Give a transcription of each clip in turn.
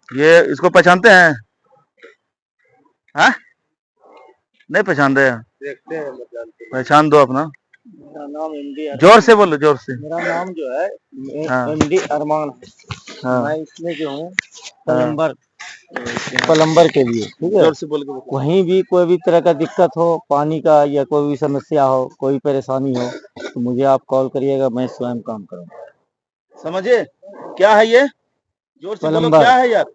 ये इसको पहचानते हैं? हाँ, नहीं पहचान रहे हैं? देखते हैं बताते हैं। पहचान दो अपना। मेरा नाम एमडी जोर से बोलो, जोर से। मेरा नाम जो है हाँ एमडी अरमान है। हाँ मैं इसमें जो हूँ हाँ, प्लम्बर प्लम्बर के लिए, ठीक है। जोर से बोल के बताओ। वहीं भी कोई भी तरह का दिक्कत हो, पानी का या कोई भी समस्या हो, कोई परेशानी हो, तो मुझे आप कॉल करिएगा, मैं स्वयं काम करूँगा। समझे क्या है ये? जोर से बोलो, प्लम्बर क्या है यार?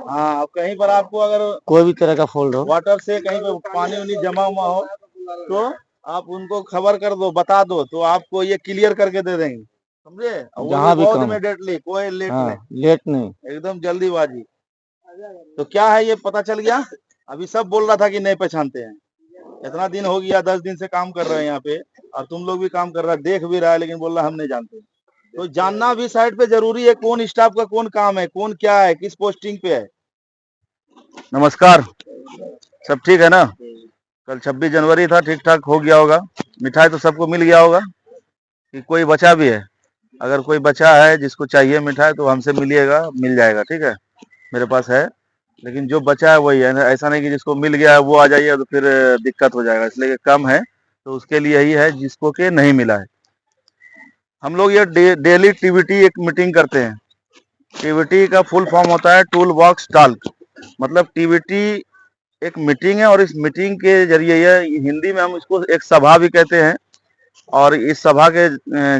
हाँ, अब कहीं पर आपको अगर कोई भी तरह का फॉल्ट हो, वाटर से कहीं पे पानी उनी जमा हुआ हो तो आप उनको खबर कर दो, बता दो, तो आपको ये क्लियर करके दे देंगे। समझे? और वो जहाँ भी भी बहुत काम, इमीडिएटली, कोई लेट नहीं, हाँ लेट नहीं। एकदम जल्दीबाजी। तो क्या है ये पता चल गया? अभी सब बोल रहा था कि नहीं पहचानते हैं। इतना दिन हो गया, 10 दिन से काम कर रहे हैं यहाँ पे, और तुम लोग भी काम कर रहा है, देख भी रहा है, लेकिन बोल रहा हम नहीं जानते। तो जानना भी साइड पे जरूरी है, कौन स्टाफ का कौन काम है, कौन क्या है, किस पोस्टिंग पे है। नमस्कार, सब ठीक है ना? कल 26 जनवरी था, ठीक ठाक हो गया होगा। मिठाई तो सबको मिल गया होगा कि कोई बचा भी है? अगर कोई बचा है जिसको चाहिए मिठाई तो हमसे मिलिएगा, मिल जाएगा, ठीक है। मेरे पास है, लेकिन जो बचा है वही है, ऐसा नहीं कि जिसको मिल गया है वो आ जाइए तो फिर दिक्कत हो जाएगा, इसलिए कम है तो उसके लिए ही है जिसको के नहीं मिला है। हम लोग ये डेली टीवीटी एक मीटिंग करते हैं। टीवीटी का फुल फॉर्म होता है टूल बॉक्स टॉक। मतलब टीवीटी एक मीटिंग है, और इस मीटिंग के जरिए ये हिंदी में हम इसको एक सभा भी कहते हैं, और इस सभा के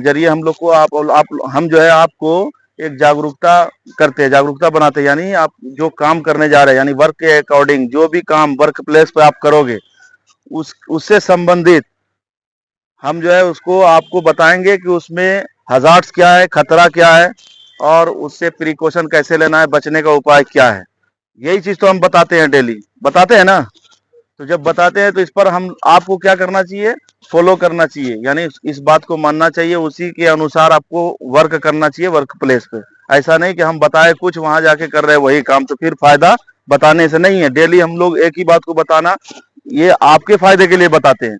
जरिए हम लोग को आप हम जो है आपको एक जागरूकता करते हैं, जागरूकता बनाते हैं। यानी आप जो काम करने जा रहे हैं, यानी वर्क के अकॉर्डिंग जो भी काम वर्क प्लेस पे आप करोगे उससे संबंधित हम जो है उसको आपको बताएंगे कि उसमें हजार्ड्स क्या है, खतरा क्या है, और उससे प्रिकॉशन कैसे लेना है, बचने का उपाय क्या है। यही चीज तो हम बताते हैं, डेली बताते हैं ना। तो जब बताते हैं तो इस पर हम आपको क्या करना चाहिए, फॉलो करना चाहिए, यानी इस बात को मानना चाहिए, उसी के अनुसार आपको वर्क करना चाहिए वर्क प्लेस पे। ऐसा नहीं कि हम बताए कुछ वहां जाके कर रहे हैं वही काम, तो फिर फायदा बताने से नहीं है। डेली हम लोग एक ही बात को बताना, ये आपके फायदे के लिए बताते हैं।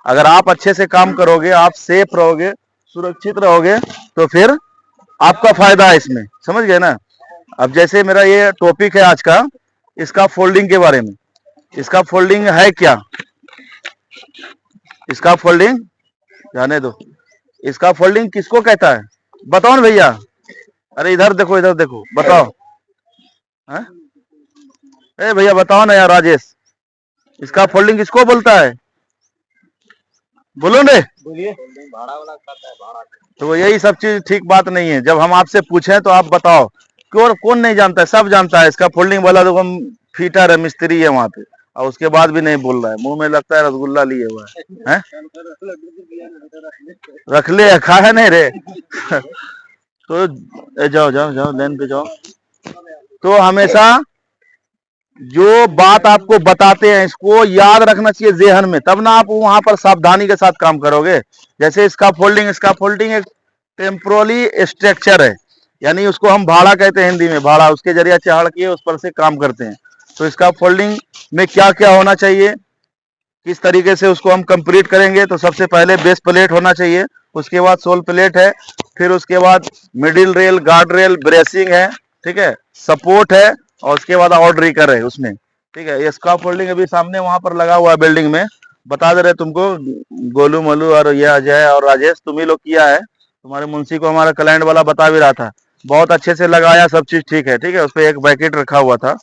अगर आप अच्छे से काम करोगे, आप सेफ रहोगे, सुरक्षित रहोगे, तो फिर आपका फायदा है इसमें, समझ गए ना। अब जैसे मेरा ये टॉपिक है आज का, इसका फोल्डिंग के बारे में। इसका फोल्डिंग है क्या? इसका फोल्डिंग जाने दो। इसका फोल्डिंग किसको कहता है, बताओ ना भैया। अरे इधर देखो, इधर देखो, बताओ। है? ए भैया बताओ ना यार, राजेश, इसका फोल्डिंग किसको बोलता है? बोलो ने। बोलिए। भाड़ा वाला खाता है भाड़ा। तो यही सब चीज ठीक बात नहीं है। जब हम आपसे पूछें तो आप बताओ, क्यों कौन नहीं जानता है? सब जानता है इसका फोल्डिंग वाला। तो हम फीटर है, मिस्त्री है वहां पे, और उसके बाद भी नहीं बोल रहा है, मुंह में लगता है रसगुल्ला लिए हुआ है? रख ले, खा है नहीं रे? तो जाओ जाओ जाओ, लाइन पे जाओ। तो हमेशा जो बात आपको बताते हैं इसको याद रखना चाहिए जेहन में, तब ना आप वहां पर सावधानी के साथ काम करोगे। जैसे इसका फोल्डिंग एक टेम्पोरली स्ट्रक्चर है, यानी उसको हम भाड़ा कहते हैं हिंदी में, भाड़ा, उसके जरिए चढ़ के उस पर से काम करते हैं। तो इसका फोल्डिंग में क्या क्या होना चाहिए, किस तरीके से उसको हम कंप्लीट करेंगे, तो सबसे पहले बेस प्लेट होना चाहिए, उसके बाद सोल प्लेट है, फिर उसके बाद middle rail, guard rail, bracing है, ठीक है, सपोर्ट है, और उसके बाद आउटरिकर है उसमें, ठीक है। ये स्काफोल्डिंग अभी सामने वहां पर लगा हुआ है बिल्डिंग में, बता दे रहे तुमको, गोलू मोलू और ये अजय और राजेश, तुम ही लोग किया है। तुम्हारे मुंशी को हमारा क्लाइंट वाला बता भी रहा था, बहुत अच्छे से लगाया, सब चीज ठीक है, ठीक है। उस पर एक बैकेट रखा हुआ था,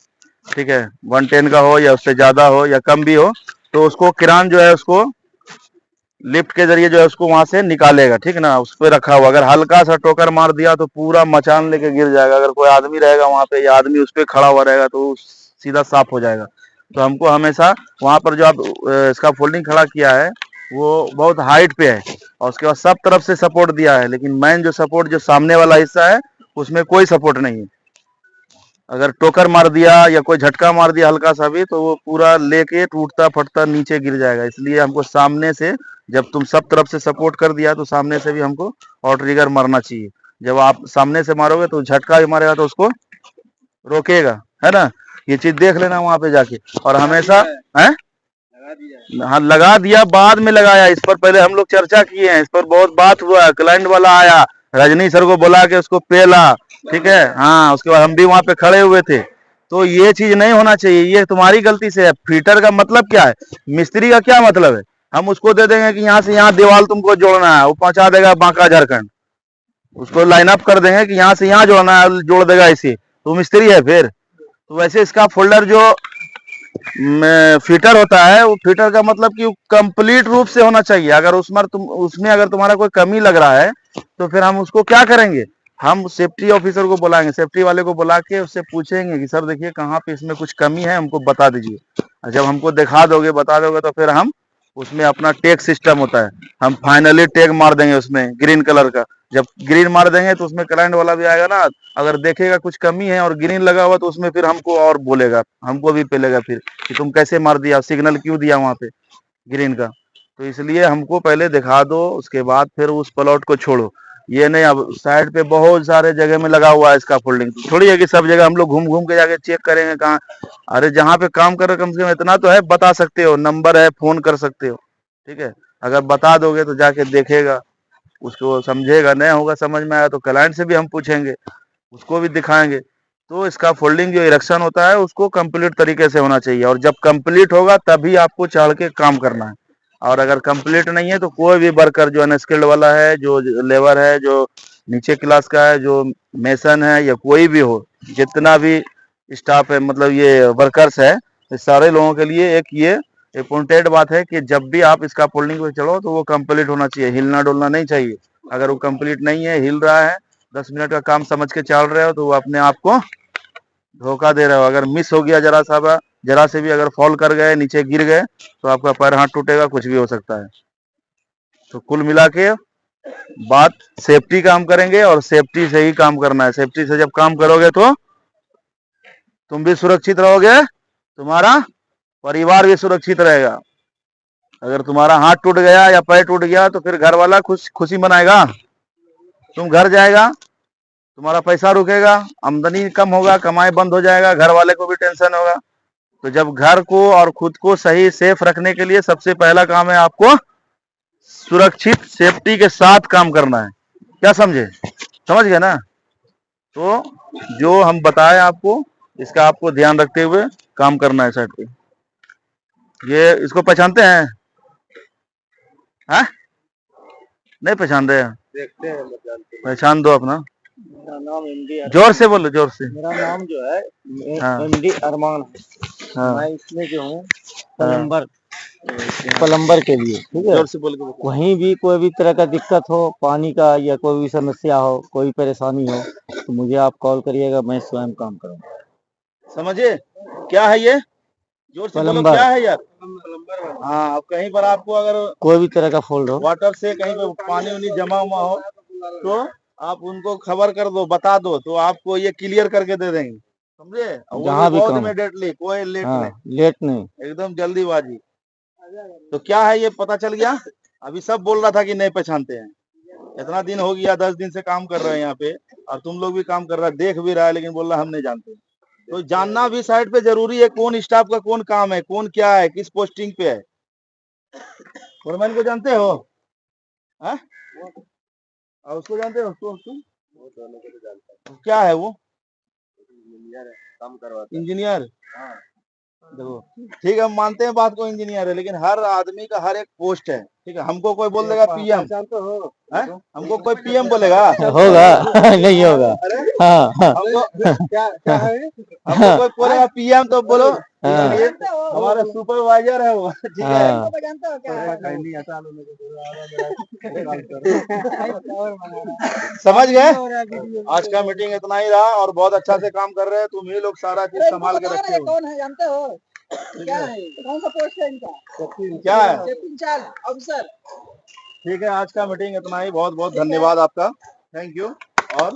ठीक है, 110 का हो या उससे ज्यादा हो या कम भी हो, तो उसको किरान जो है उसको लिफ्ट के जरिए जो है उसको वहां से निकालेगा, ठीक ना। उस पर रखा हुआ, अगर हल्का सा टोकर मार दिया तो पूरा मचान लेके गिर जाएगा। अगर कोई आदमी रहेगा वहां पे या आदमी उस पर खड़ा हुआ रहेगा तो सीधा साफ हो जाएगा। तो हमको हमेशा वहां पर जो आप इसका फोल्डिंग खड़ा किया है वो बहुत हाइट पे है, और उसके बाद सब तरफ से सपोर्ट दिया है, लेकिन मेन जो सपोर्ट जो सामने वाला हिस्सा है उसमें कोई सपोर्ट नहीं है। अगर टोकर मार दिया या कोई झटका मार दिया हल्का सा भी, तो वो पूरा लेके टूटता फटता नीचे गिर जाएगा। इसलिए हमको सामने से, जब तुम सब तरफ से सपोर्ट कर दिया तो सामने से भी हमको और ट्रिगर मारना चाहिए। जब आप सामने से मारोगे तो झटका भी मारेगा तो उसको रोकेगा, है ना। ये चीज देख लेना वहां पे जाके। और हमेशा है, हाँ लगा दिया, बाद में लगाया, इस पर पहले हम लोग चर्चा किए हैं, इस पर बहुत बात हुआ है। क्लाइंट वाला आया, रजनी सर को बुला के उसको पेला, ठीक है। हाँ, उसके बाद हम भी वहां पे खड़े हुए थे। तो ये चीज नहीं होना चाहिए, ये तुम्हारी गलती से है। फिटर का मतलब क्या है, मिस्त्री का क्या मतलब है? हम उसको दे देंगे कि यहाँ से यहाँ दीवार तुमको जोड़ना है, वो पहुंचा देगा बांका झारखंड। उसको लाइन अप कर देंगे कि यहाँ से यहाँ जोड़ना है, जोड़ देगा इसे, तो मिस्त्री है फिर। तो वैसे इसका फोल्डर जो फिटर होता है, वो फिटर का मतलब कि कंप्लीट रूप से होना चाहिए। अगर उसमें अगर तुम्हारा कोई कमी लग रहा है तो फिर हम उसको क्या करेंगे, हम सेफ्टी ऑफिसर को बुलाएंगे, सेफ्टी वाले को बुला के उससे पूछेंगे कि सर देखिए कहाँ पे इसमें कुछ कमी है, हमको बता दीजिए। और जब हमको दिखा दोगे, बता दोगे, तो फिर हम उसमें अपना टैग सिस्टम होता है, हम फाइनली टैग मार देंगे उसमें ग्रीन कलर का। जब ग्रीन मार देंगे तो उसमें करंट वाला भी आएगा ना, अगर देखेगा कुछ कमी है और ग्रीन लगा हुआ तो उसमें फिर हमको और बोलेगा, हमको भी पेलेगा फिर कि तुम कैसे मार दिया, सिग्नल क्यों दिया वहां पे ग्रीन का। तो इसलिए हमको पहले दिखा दो, उसके बाद फिर उस प्लॉट को छोड़ो। ये नहीं, अब साइड पे बहुत सारे जगह में लगा हुआ है इसका फोल्डिंग, थोड़ी है कि सब जगह हम लोग घूम घूम के जाके चेक करेंगे कहाँ। अरे जहाँ पे काम कर रहे कम से कम इतना तो है, बता सकते हो, नंबर है, फोन कर सकते हो। ठीक है, अगर बता दोगे तो जाके देखेगा, उसको समझेगा, नहीं होगा समझ में आया तो क्लाइंट से भी हम पूछेंगे, उसको भी दिखाएंगे। तो इसका फोल्डिंग जो इरेक्शन होता है उसको कंप्लीट तरीके से होना चाहिए, और जब कंप्लीट होगा तभी आपको चढ़ के काम करना है। और अगर कंप्लीट नहीं है तो कोई भी वर्कर जो अनस्किल्ड वाला है, जो लेबर है, जो नीचे क्लास का है, जो मेसन है, या कोई भी हो, जितना भी स्टाफ है, मतलब ये वर्कर्स है, इस सारे लोगों के लिए एक ये इम्पोर्टेंट बात है कि जब भी आप इसका फोल्डिंग पे चढ़ो तो वो कंप्लीट होना चाहिए, हिलना डुलना नहीं चाहिए। अगर वो कंप्लीट नहीं है, हिल रहा है, 10 मिनट का काम समझ के चल रहे हो, तो वो अपने आप को धोखा दे रहे हो। अगर मिस हो गया जरा से भी अगर फॉल कर गए, नीचे गिर गए, तो आपका पैर हाथ टूटेगा, कुछ भी हो सकता है। तो कुल मिला के बात सेफ्टी का हम करेंगे, और सेफ्टी से ही काम करना है। सेफ्टी से जब काम करोगे तो तुम भी सुरक्षित रहोगे, तुम्हारा परिवार भी सुरक्षित रहेगा। अगर तुम्हारा हाथ टूट गया या पैर टूट गया तो फिर घर वाला खुशी मनाएगा, तुम घर जाएगा, तुम्हारा पैसा रुकेगा, आमदनी कम होगा, कमाई बंद हो जाएगा, घर वाले को भी टेंशन होगा। तो जब घर को और खुद को सही सेफ रखने के लिए सबसे पहला काम है आपको सुरक्षित सेफ्टी के साथ काम करना है। क्या समझे, समझ गए ना? तो जो हम बताए आपको, इसका आपको ध्यान रखते हुए काम करना है साइड पे। ये इसको पहचानते हैं? हाँ, नहीं पहचान रहे हैं? देखते हैं, पहचान दो अपना। मेरा नाम एमडी, जोर से बोलो, जोर से। मेरा नाम जो है हाँ। एमडी अरमान है। हाँ। मैं इसमें जो हूँ प्लम्बर के लिए, ठीक है। जोर से बोल के बताओ। कहीं भी कोई भी तरह का दिक्कत हो, पानी का या कोई भी समस्या हो, कोई परेशानी हो, तो मुझे आप कॉल करिएगा, मैं स्वयं काम करूँगा। समझे क्या है ये? जोर से बोलो, प्लम्बर। क्या है यार? हाँ, अब कहीं पर आपको अगर कोई भी तरह का फॉल्ट हो, वाटर से कहीं पे पानी उनी जमा हुआ हो, तो आप उनको खबर कर दो, बता दो, तो आपको ये क्लियर करके दे देंगे, समझे? और वो जहाँ भी भी बहुत काम। इमीडिएटली, कोई लेट हाँ, नहीं, लेट नहीं। एकदम जल्दीबाजी। तो क्या है ये पता चल गया? अभी सब बोल रहा था कि नहीं पहचानते हैं, इतना दिन हो गया, 10 दिन से काम कर रहे हैं यहाँ पे, और तुम लोग भी काम कर रहा है, देख भी रहा है, लेकिन बोल रहा हम नहीं जानते। तो जानना भी साइड पे जरूरी है, कौन स्टाफ का कौन काम है, कौन क्या है, किस पोस्टिंग पे है। फोरमैन को जानते हो? हाँ? और उसको जानते हो? उसको क्या है वो? काम करवाता इंजीनियर। देखो, ठीक है, हम मानते हैं बात को, इंजीनियर है, लेकिन हर आदमी का हर एक पोस्ट है, ठीक है। हमको कोई बोल देगा पीएम, हमको कोई पीएम बोलेगा, होगा नहीं होगा। हाँ, हाँ। क्या है, हमको कोई बोलेगा पीएम तो बोलो हमारा सुपरवाइजर है वो, ठीक है। समझ गए? आज का मीटिंग इतना ही रहा, और बहुत अच्छा से काम कर रहे हैं, तुम ही लोग सारा चीज संभाल के रखे हो। कौन है जानते हो? क्या है, कौन सा पोस्ट है इनका? क्या है? अफसर। ठीक है, आज का मीटिंग इतना ही, बहुत बहुत धन्यवाद आपका, थैंक यू। और